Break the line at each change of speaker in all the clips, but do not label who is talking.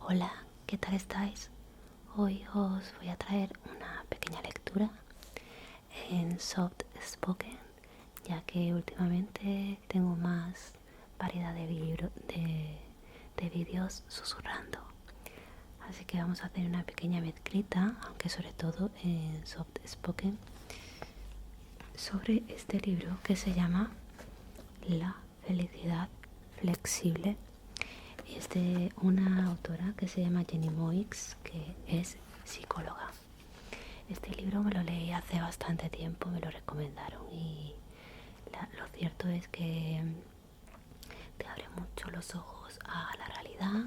Hola, ¿qué tal estáis? Hoy os voy a traer una pequeña lectura en soft spoken, ya que últimamente tengo más variedad de vídeos susurrando. Así que vamos a hacer una pequeña mezclita, aunque sobre todo en soft spoken, sobre este libro que se llama La felicidad flexible. Es de una autora que se llama Jenny Moix, que es psicóloga. Este libro me lo leí hace bastante tiempo, me lo recomendaron y lo cierto es que te abre mucho los ojos a la realidad.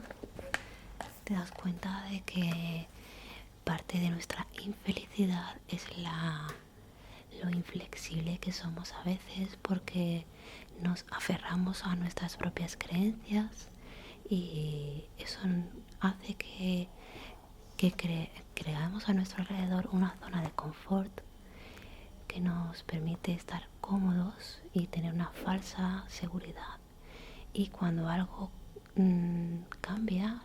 Te das cuenta de que parte de nuestra infelicidad es lo inflexible que somos a veces, porque nos aferramos a nuestras propias creencias y eso hace que creamos a nuestro alrededor una zona de confort que nos permite estar cómodos y tener una falsa seguridad. Y cuando algo cambia,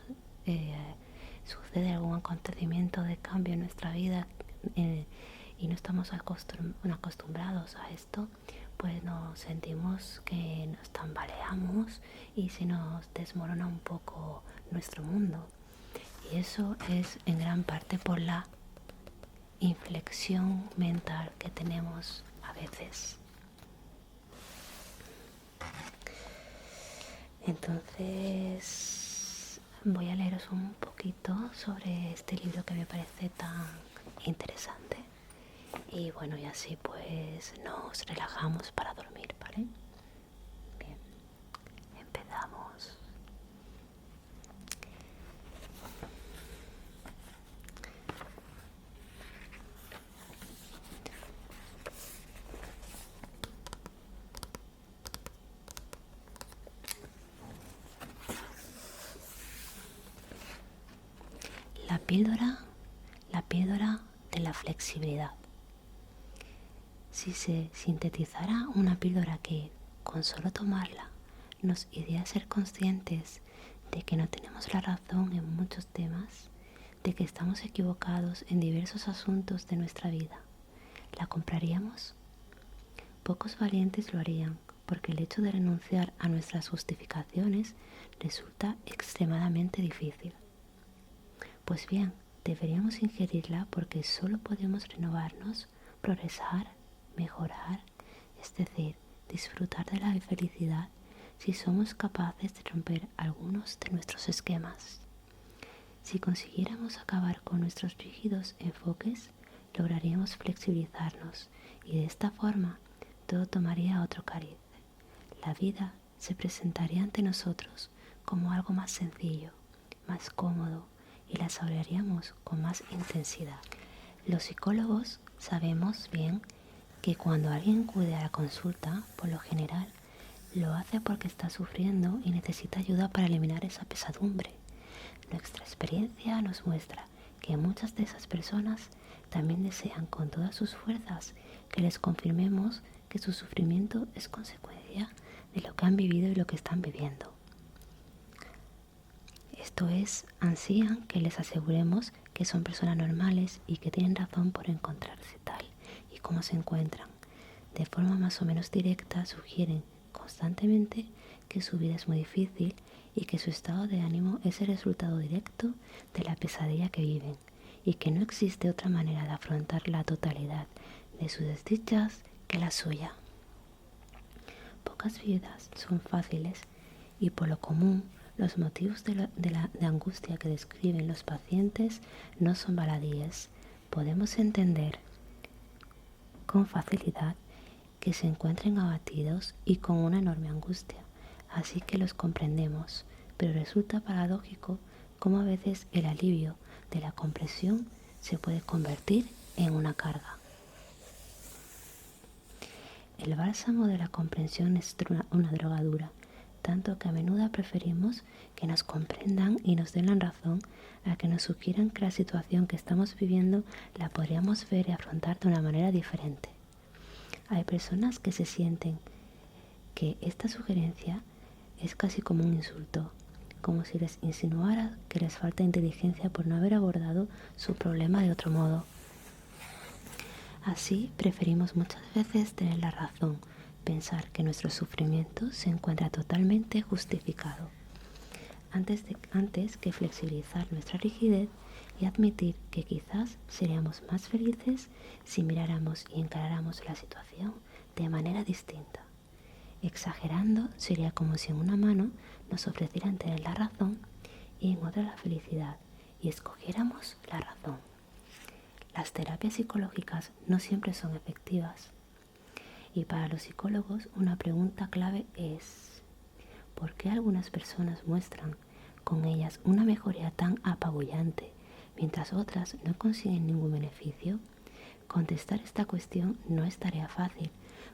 sucede algún acontecimiento de cambio en nuestra vida, y no estamos acostumbrados a esto, pues nos sentimos que nos tambaleamos y se nos desmorona un poco nuestro mundo. Y eso es en gran parte por la inflexión mental que tenemos a veces. Entonces voy a leeros un poquito sobre este libro que me parece tan interesante. Y bueno, y así pues nos relajamos para dormir, ¿vale? Bien, empezamos. La píldora de la flexibilidad. Si se sintetizara una píldora que, con solo tomarla, nos hiciera ser conscientes de que no tenemos la razón en muchos temas, de que estamos equivocados en diversos asuntos de nuestra vida, ¿la compraríamos? Pocos valientes lo harían, porque el hecho de renunciar a nuestras justificaciones resulta extremadamente difícil. Pues bien, deberíamos ingerirla porque solo podemos renovarnos, progresar, mejorar, es decir, disfrutar de la felicidad si somos capaces de romper algunos de nuestros esquemas. Si consiguiéramos acabar con nuestros rígidos enfoques, lograríamos flexibilizarnos y de esta forma todo tomaría otro cariz. La vida se presentaría ante nosotros como algo más sencillo, más cómodo, y la saborearíamos con más intensidad. Los psicólogos sabemos bien que cuando alguien acude a la consulta, por lo general, lo hace porque está sufriendo y necesita ayuda para eliminar esa pesadumbre. Nuestra experiencia nos muestra que muchas de esas personas también desean con todas sus fuerzas que les confirmemos que su sufrimiento es consecuencia de lo que han vivido y lo que están viviendo. Esto es, ansían que les aseguremos que son personas normales y que tienen razón por encontrarse tal y como se encuentran. De forma más o menos directa sugieren constantemente que su vida es muy difícil y que su estado de ánimo es el resultado directo de la pesadilla que viven y que no existe otra manera de afrontar la totalidad de sus desdichas que la suya. Pocas vidas son fáciles y por lo común los motivos de angustia que describen los pacientes no son baladíes. Podemos entender con facilidad que se encuentren abatidos y con una enorme angustia, así que los comprendemos, pero resulta paradójico cómo a veces el alivio de la compresión se puede convertir en una carga. El bálsamo de la comprensión es una droga dura, tanto que a menudo preferimos que nos comprendan y nos den la razón a que nos sugieran que la situación que estamos viviendo la podríamos ver y afrontar de una manera diferente. Hay personas que se sienten que esta sugerencia es casi como un insulto, como si les insinuara que les falta inteligencia por no haber abordado su problema de otro modo. Así preferimos muchas veces tener la razón, pensar que nuestro sufrimiento se encuentra totalmente justificado, antes que flexibilizar nuestra rigidez y admitir que quizás seríamos más felices si miráramos y encaráramos la situación de manera distinta. Exagerando, sería como si en una mano nos ofrecieran tener la razón y en otra la felicidad, y escogiéramos la razón. Las terapias psicológicas no siempre son efectivas. Y para los psicólogos una pregunta clave es: ¿por qué algunas personas muestran con ellas una mejoría tan apabullante, mientras otras no consiguen ningún beneficio? Contestar esta cuestión no es tarea fácil.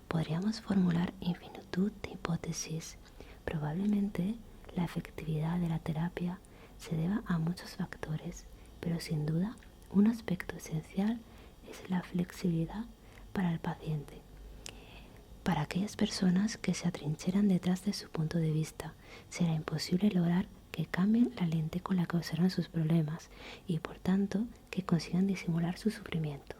Podríamos formular infinitud de hipótesis. Probablemente la efectividad de la terapia se deba a muchos factores, pero sin duda un aspecto esencial es la flexibilidad para el paciente. Para aquellas personas que se atrincheran detrás de su punto de vista, será imposible lograr que cambien la lente con la que observan sus problemas y, por tanto, que consigan disimular su sufrimiento.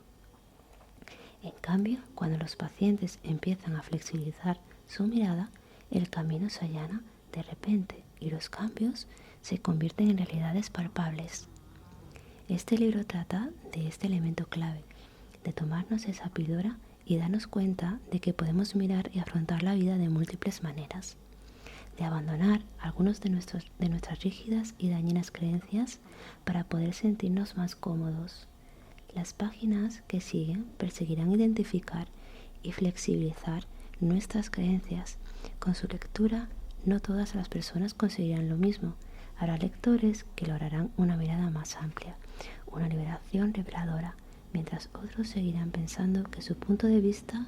En cambio, cuando los pacientes empiezan a flexibilizar su mirada, el camino se allana de repente y los cambios se convierten en realidades palpables. Este libro trata de este elemento clave, de tomarnos esa píldora y darnos cuenta de que podemos mirar y afrontar la vida de múltiples maneras, de abandonar algunos de nuestras rígidas y dañinas creencias para poder sentirnos más cómodos. Las páginas que siguen perseguirán identificar y flexibilizar nuestras creencias. Con su lectura, no todas las personas conseguirán lo mismo. Habrá lectores que lograrán una mirada más amplia, una liberación reveladora, mientras otros seguirán pensando que su punto de vista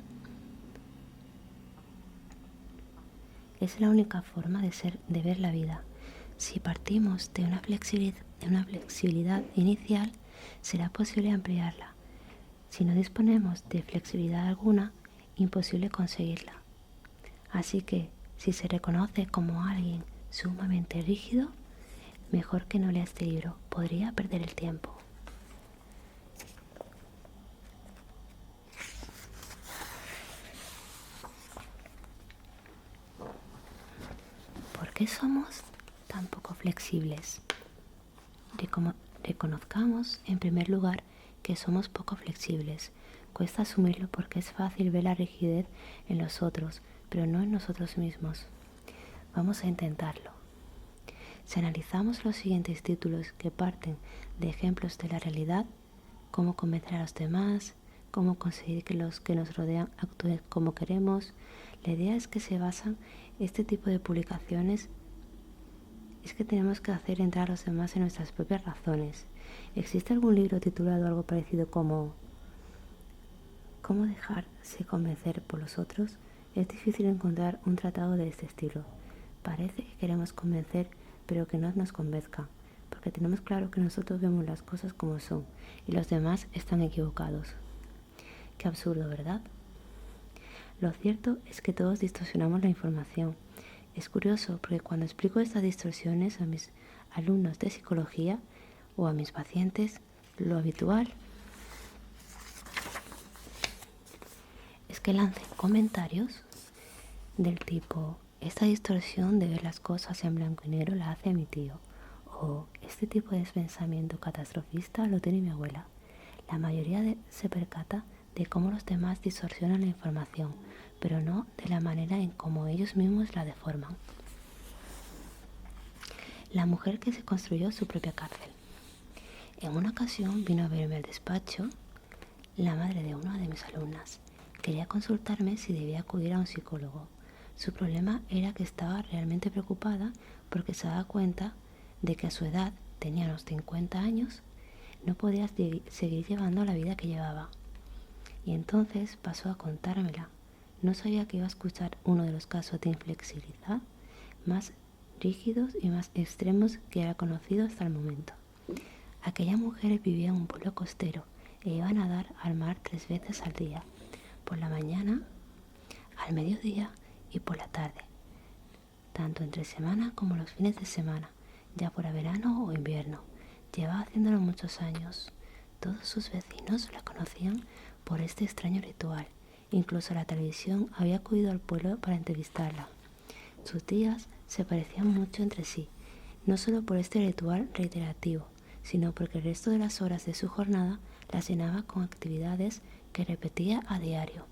es la única forma de ver la vida. Si partimos de una flexibilidad inicial, será posible ampliarla. Si no disponemos de flexibilidad alguna, imposible conseguirla. Así que, si se reconoce como alguien sumamente rígido, mejor que no lea este libro, podría perder el tiempo. ¿Por qué somos tan poco flexibles? Reconozcamos, en primer lugar, que somos poco flexibles. Cuesta asumirlo porque es fácil ver la rigidez en los otros, pero no en nosotros mismos. Vamos a intentarlo. Si analizamos los siguientes títulos que parten de ejemplos de la realidad, cómo convencer a los demás, cómo conseguir que los que nos rodean actúen como queremos, la idea es que se basan este tipo de publicaciones es que tenemos que hacer entrar a los demás en nuestras propias razones. ¿Existe algún libro titulado algo parecido como ¿Cómo dejarse convencer por los otros? Es difícil encontrar un tratado de este estilo. Parece que queremos convencer, pero que no nos convenzca, porque tenemos claro que nosotros vemos las cosas como son y los demás están equivocados. Qué absurdo, ¿verdad? Lo cierto es que todos distorsionamos la información. Es curioso porque cuando explico estas distorsiones a mis alumnos de psicología o a mis pacientes, lo habitual es que lancen comentarios del tipo: esta distorsión de ver las cosas en blanco y negro la hace mi tío, o este tipo de pensamiento catastrofista lo tiene mi abuela. La mayoría se percata de cómo los demás distorsionan la información, pero no de la manera en cómo ellos mismos la deforman. La mujer que se construyó su propia cárcel. En una ocasión vino a verme al despacho la madre de una de mis alumnas. Quería consultarme si debía acudir a un psicólogo. Su problema era que estaba realmente preocupada porque se daba cuenta de que a su edad, tenía unos 50 años, no podía seguir llevando la vida que llevaba. Y entonces pasó a contármela. No sabía que iba a escuchar uno de los casos de inflexibilidad más rígidos y más extremos que era conocido hasta el momento. Aquella mujer vivía en un pueblo costero e iba a nadar al mar 3 veces al día, por la mañana, al mediodía y por la tarde, tanto entre semana como los fines de semana. ya fuera verano o invierno. Llevaba haciéndolo muchos años. Todos sus vecinos la conocían por este extraño ritual. Incluso la televisión había acudido al pueblo para entrevistarla. Sus días se parecían mucho entre sí, no solo por este ritual reiterativo, sino porque el resto de las horas de su jornada las llenaba con actividades que repetía a diario.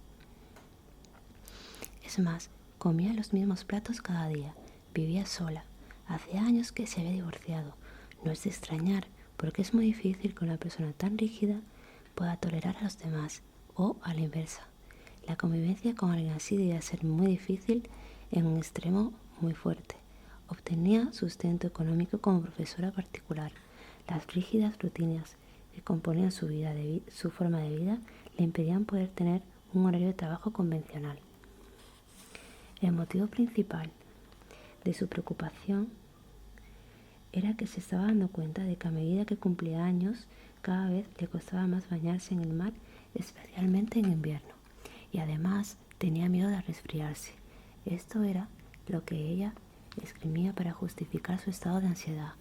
Es más, comía los mismos platos cada día, vivía sola, hacía años que se había divorciado. No es de extrañar, porque es muy difícil que una persona tan rígida pueda tolerar a los demás, o a la inversa. La convivencia con alguien así debía ser muy difícil en un extremo muy fuerte. Obtenía sustento económico como profesora particular. Las rígidas rutinas que componían su forma de vida le impedían poder tener un horario de trabajo convencional. El motivo principal de su preocupación era que se estaba dando cuenta de que a medida que cumplía años, cada vez le costaba más bañarse en el mar, especialmente en invierno, y además tenía miedo de resfriarse. Esto era lo que ella esgrimía para justificar su estado de ansiedad,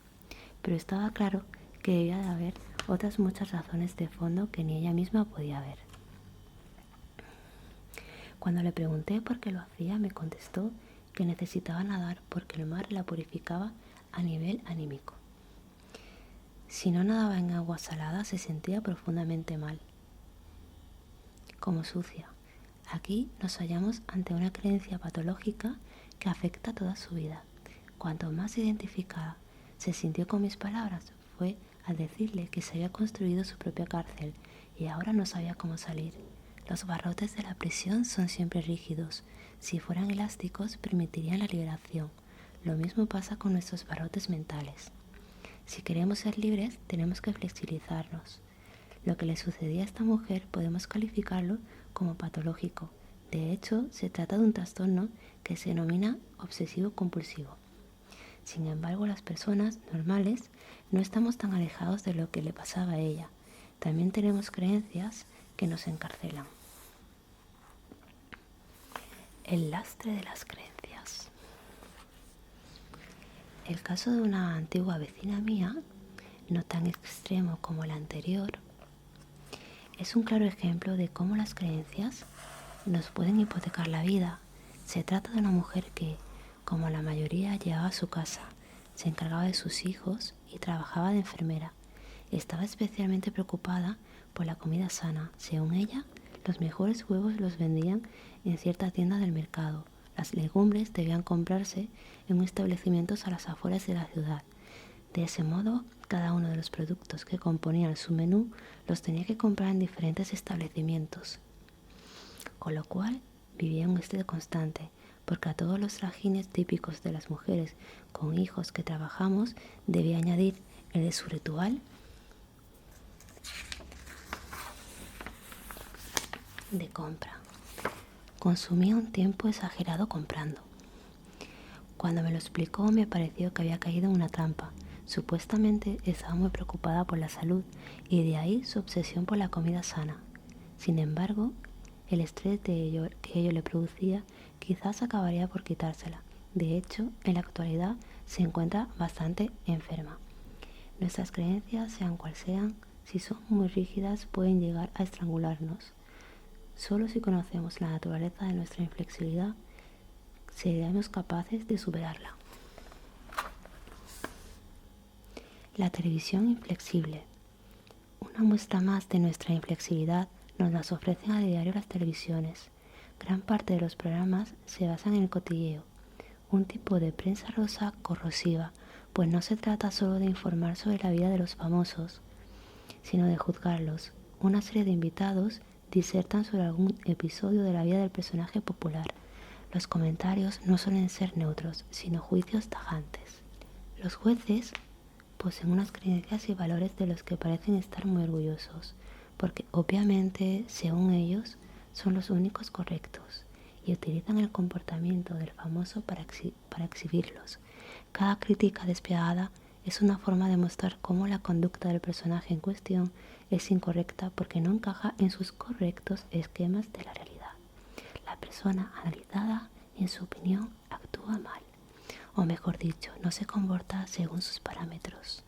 pero estaba claro que debía de haber otras muchas razones de fondo que ni ella misma podía ver. Cuando le pregunté por qué lo hacía, me contestó que necesitaba nadar porque el mar la purificaba a nivel anímico. Si no nadaba en agua salada, se sentía profundamente mal, como sucia. Aquí nos hallamos ante una creencia patológica que afecta toda su vida. Cuanto más identificada se sintió con mis palabras fue al decirle que se había construido su propia cárcel y ahora no sabía cómo salir. Los barrotes de la prisión son siempre rígidos. Si fueran elásticos, permitirían la liberación. Lo mismo pasa con nuestros barrotes mentales. Si queremos ser libres, tenemos que flexibilizarnos. Lo que le sucedía a esta mujer podemos calificarlo como patológico. De hecho, se trata de un trastorno que se denomina obsesivo-compulsivo. Sin embargo, las personas normales no estamos tan alejados de lo que le pasaba a ella. También tenemos creencias que nos encarcelan. El lastre de las creencias. El caso de una antigua vecina mía, no tan extremo como el anterior, es un claro ejemplo de cómo las creencias nos pueden hipotecar la vida. Se trata de una mujer que, como la mayoría, llevaba a su casa, se encargaba de sus hijos y trabajaba de enfermera. Estaba especialmente preocupada por la comida sana. Según ella, los mejores huevos los vendían en cierta tienda del mercado. Las legumbres debían comprarse en establecimientos a las afueras de la ciudad. De ese modo, cada uno de los productos que componían su menú los tenía que comprar en diferentes establecimientos, con lo cual vivía en un estrés constante, porque a todos los trajines típicos de las mujeres con hijos que trabajamos debía añadir el de su ritual de compra. Consumía un tiempo exagerado comprando. Cuando me lo explicó, me pareció que había caído en una trampa. Supuestamente estaba muy preocupada por la salud y de ahí su obsesión por la comida sana. Sin embargo, el estrés que ello le producía quizás acabaría por quitársela. De hecho, en la actualidad se encuentra bastante enferma. Nuestras creencias, sean cual sean, si son muy rígidas, pueden llegar a estrangularnos. Solo si conocemos la naturaleza de nuestra inflexibilidad, seremos capaces de superarla. La televisión inflexible. Una muestra más de nuestra inflexibilidad nos las ofrecen a diario las televisiones. Gran parte de los programas se basan en el cotilleo, un tipo de prensa rosa corrosiva, pues no se trata solo de informar sobre la vida de los famosos, sino de juzgarlos. Una serie de invitados disertan sobre algún episodio de la vida del personaje popular. Los comentarios no suelen ser neutros, sino juicios tajantes. Los jueces poseen unas creencias y valores de los que parecen estar muy orgullosos, porque obviamente, según ellos, son los únicos correctos, y utilizan el comportamiento del famoso para exhibirlos. Cada crítica despiadada es una forma de mostrar cómo la conducta del personaje en cuestión es incorrecta porque no encaja en sus correctos esquemas de la realidad. La persona analizada, en su opinión, actúa mal. o mejor dicho, no se comporta según sus parámetros.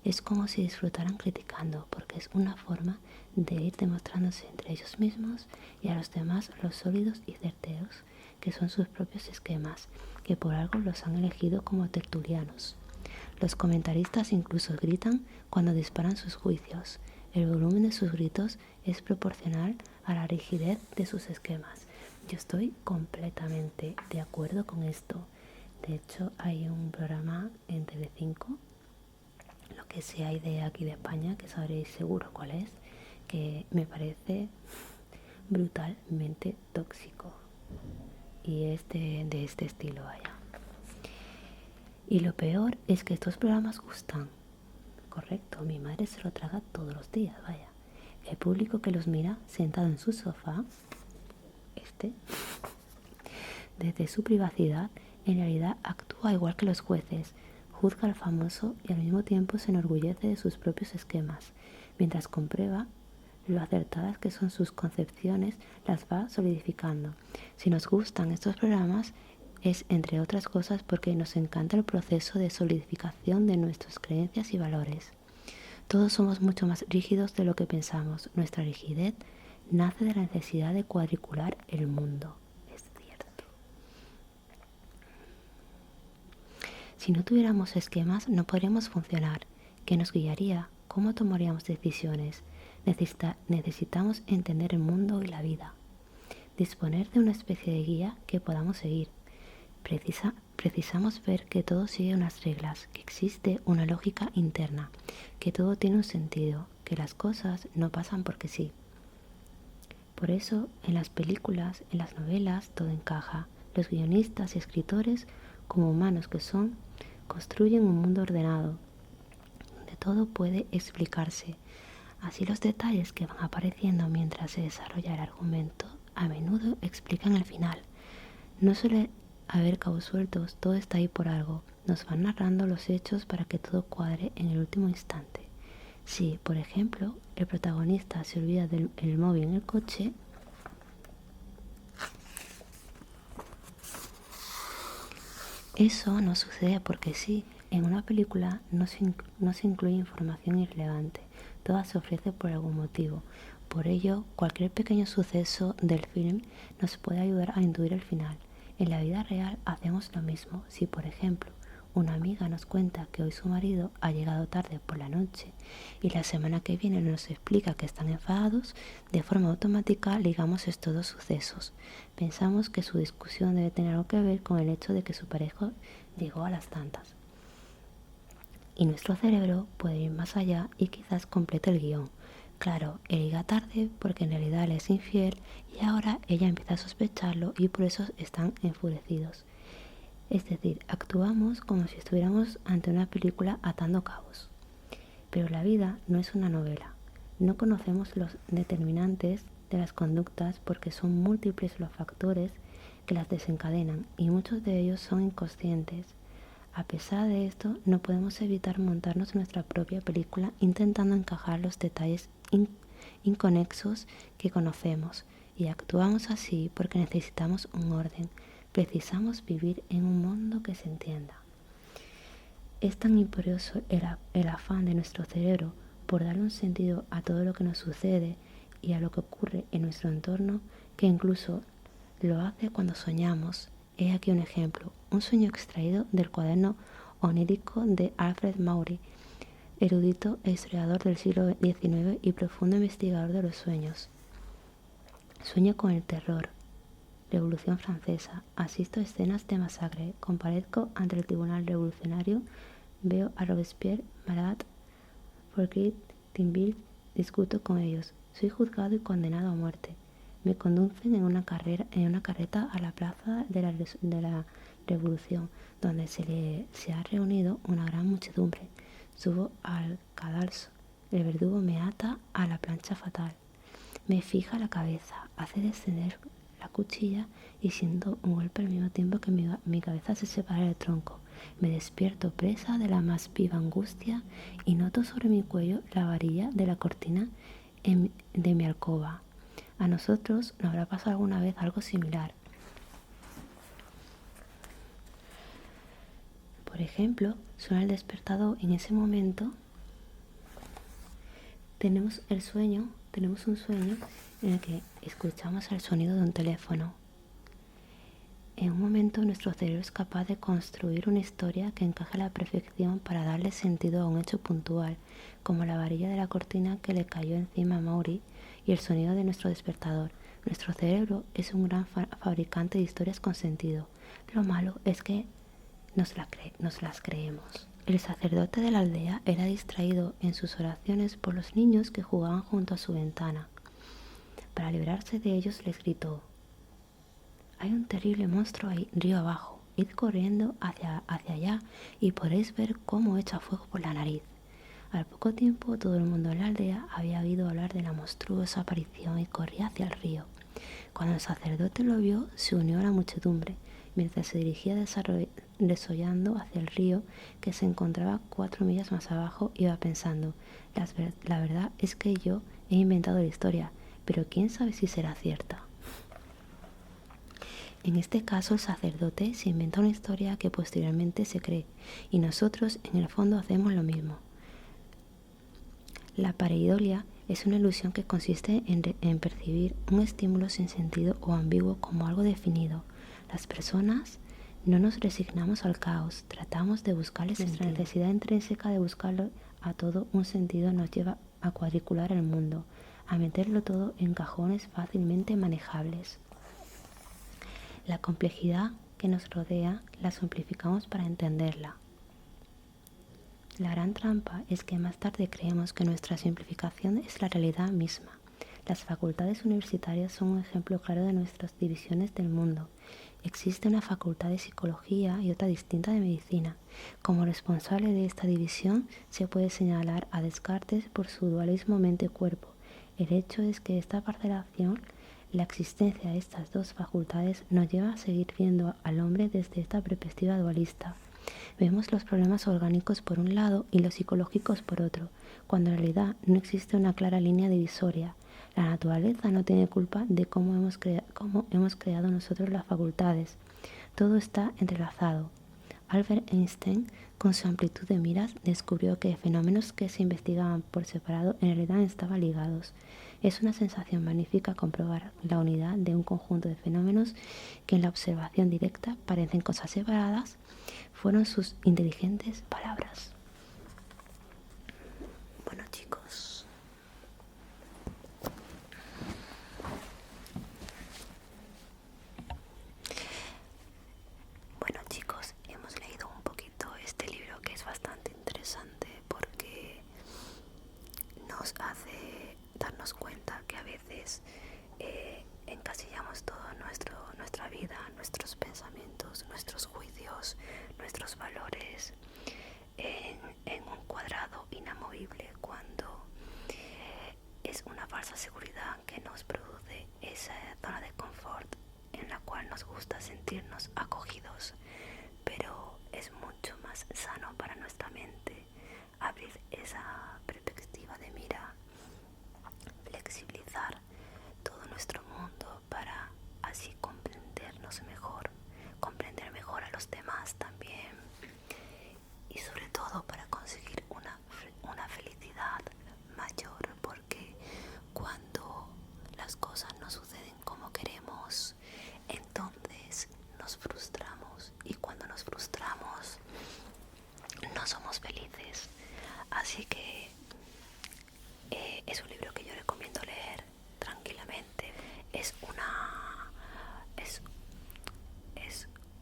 Es como si disfrutaran criticando, porque es una forma de ir demostrándose entre ellos mismos y a los demás los sólidos y certeros que son sus propios esquemas, que por algo los han elegido como tertulianos. Los comentaristas incluso gritan cuando disparan sus juicios. El volumen de sus gritos es proporcional a la rigidez de sus esquemas. Yo estoy completamente de acuerdo con esto. De hecho, hay un programa en Telecinco, lo que sí hay de aquí de España, que sabréis seguro cuál es, que me parece brutalmente tóxico. Y es de este estilo, vaya. Y lo peor es que estos programas gustan. Correcto, mi madre se lo traga todos los días, vaya. El público que los mira sentado en su sofá, desde su privacidad, en realidad actúa igual que los jueces, juzga al famoso y al mismo tiempo se enorgullece de sus propios esquemas, mientras comprueba lo acertadas que son sus concepciones, las va solidificando. Si nos gustan estos programas es, entre otras cosas, porque nos encanta el proceso de solidificación de nuestras creencias y valores. Todos somos mucho más rígidos de lo que pensamos. Nuestra rigidez nace de la necesidad de cuadricular el mundo. Es cierto. Si no tuviéramos esquemas, no podríamos funcionar. ¿Qué nos guiaría? ¿Cómo tomaríamos decisiones? Necesitamos entender el mundo y la vida. Disponer de una especie de guía que podamos seguir. Precisamos ver que todo sigue unas reglas, que existe una lógica interna, que todo tiene un sentido, que las cosas no pasan porque sí. Por eso, en las películas, en las novelas, todo encaja. Los guionistas y escritores, como humanos que son, construyen un mundo ordenado, donde todo puede explicarse. Así los detalles que van apareciendo mientras se desarrolla el argumento a menudo explican el final. No suele haber cabos sueltos, todo está ahí por algo. Nos van narrando los hechos para que todo cuadre en el último instante. Si, por ejemplo, el protagonista se olvida del móvil en el coche, eso no sucede porque sí. En una película no se incluye información irrelevante. Toda se ofrece por algún motivo. Por ello, cualquier pequeño suceso del film nos puede ayudar a intuir el final. En la vida real hacemos lo mismo. Si, por ejemplo, una amiga nos cuenta que hoy su marido ha llegado tarde por la noche y la semana que viene nos explica que están enfadados, de forma automática ligamos estos dos sucesos. Pensamos que su discusión debe tener algo que ver con el hecho de que su pareja llegó a las tantas. Y nuestro cerebro puede ir más allá y quizás complete el guión. Claro, él llega tarde porque en realidad le es infiel y ahora ella empieza a sospecharlo y por eso están enfurecidos. Es decir, actuamos como si estuviéramos ante una película atando cabos. Pero la vida no es una novela. No conocemos los determinantes de las conductas porque son múltiples los factores que las desencadenan y muchos de ellos son inconscientes. A pesar de esto, no podemos evitar montarnos nuestra propia película intentando encajar los detalles inconexos que conocemos y actuamos así porque necesitamos un orden. Precisamos vivir en un mundo que se entienda. Es tan imperioso el afán de nuestro cerebro por darle un sentido a todo lo que nos sucede y a lo que ocurre en nuestro entorno que incluso lo hace cuando soñamos. He aquí un ejemplo, un sueño extraído del cuaderno onírico de Alfred Maury, erudito e historiador del siglo XIX y profundo investigador de los sueños. Sueño con el terror. Revolución Francesa. Asisto a escenas de masacre. Comparezco ante el tribunal revolucionario. Veo a Robespierre, Marat, Forsyth, Tinville. Discuto con ellos. Soy juzgado y condenado a muerte. Me conducen en una carreta a la plaza de la Revolución, donde se ha reunido una gran muchedumbre. Subo al cadalso. El verdugo me ata a la plancha fatal. Me fija la cabeza, hace descender la cuchilla y siento un golpe al mismo tiempo que mi cabeza se separa del tronco. Me despierto presa de la más viva angustia y noto sobre mi cuello la varilla de la cortina de mi alcoba. A nosotros nos habrá pasado alguna vez algo similar. Por ejemplo, suena el despertador. En ese momento tenemos un sueño en el que escuchamos el sonido de un teléfono. En un momento nuestro cerebro es capaz de construir una historia que encaja a la perfección para darle sentido a un hecho puntual, como la varilla de la cortina que le cayó encima a Maury y el sonido de nuestro despertador. Nuestro cerebro es un gran fabricante de historias con sentido. Lo malo es que nos las creemos. El sacerdote de la aldea era distraído en sus oraciones por los niños que jugaban junto a su ventana. Para librarse de ellos les gritó: «Hay un terrible monstruo ahí, río abajo. Id corriendo hacia allá y podréis ver cómo echa fuego por la nariz». Al poco tiempo todo el mundo en la aldea había oído hablar de la monstruosa aparición y corría hacia el río. Cuando el sacerdote lo vio, se unió a la muchedumbre, mientras se dirigía desollando hacia el río, que se encontraba 4 millas más abajo. Iba pensando: la verdad es que yo he inventado la historia, pero quién sabe si será cierta. En este caso, el sacerdote se inventa una historia que posteriormente se cree, y nosotros en el fondo hacemos lo mismo. La pareidolia es una ilusión que consiste en percibir un estímulo sin sentido o ambiguo como algo definido. Las personas no nos resignamos al caos, tratamos de buscarle sentido. Nuestra necesidad intrínseca de buscarlo a todo un sentido nos lleva a cuadricular el mundo, a meterlo todo en cajones fácilmente manejables. La complejidad que nos rodea la simplificamos para entenderla. La gran trampa es que más tarde creemos que nuestra simplificación es la realidad misma. Las facultades universitarias son un ejemplo claro de nuestras divisiones del mundo. Existe una facultad de psicología y otra distinta de medicina. Como responsable de esta división se puede señalar a Descartes por su dualismo mente-cuerpo. El hecho es que esta parcelación, la existencia de estas dos facultades, nos lleva a seguir viendo al hombre desde esta perspectiva dualista. Vemos los problemas orgánicos por un lado y los psicológicos por otro, cuando en realidad no existe una clara línea divisoria. La naturaleza no tiene culpa de cómo hemos creado nosotros las facultades. Todo está entrelazado. Albert Einstein, con su amplitud de miras, descubrió que fenómenos que se investigaban por separado en realidad estaban ligados. Es una sensación magnífica comprobar la unidad de un conjunto de fenómenos que en la observación directa parecen cosas separadas. Fueron sus inteligentes palabras. Bueno, chicos, hemos leído un poquito este libro, que es bastante interesante porque nos hace darnos cuenta que a veces encasillamos todo nuestra vida, nuestros pensamientos, nuestros juicios, nuestros valores en un cuadrado inamovible, cuando es una falsa seguridad que nos produce esa zona de confort en la cual nos gusta sentirnos acogidos. Pero es mucho más sano para nuestra mente abrir esa perspectiva de mira, flexibilizar todo nuestro mundo para así comprendernos mejor, comprender mejor a los demás también, y sobre todo para conseguir una felicidad mayor, porque cuando las cosas no suceden como queremos, entonces nos frustramos, y cuando nos frustramos no somos felices. Así que es un libro que yo recomiendo leer tranquilamente. Es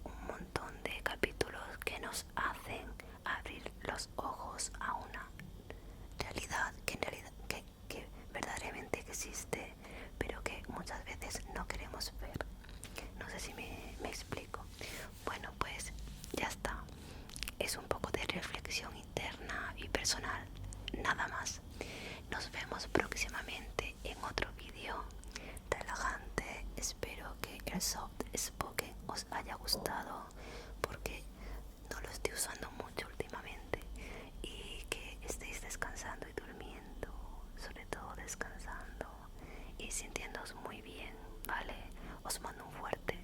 un montón de capítulos que nos hacen abrir los ojos a una realidad que verdaderamente existe, pero que muchas veces no queremos ver. No sé si me explico. Bueno, pues ya está. Es un poco de reflexión interna y personal, nada más. Nos vemos próximamente en otro vídeo relajante. Espero que el soft spoken os haya gustado, porque no lo estoy usando mucho últimamente, y que estéis descansando y durmiendo, sobre todo descansando y sintiéndoos muy bien, ¿vale? Os mando un fuerte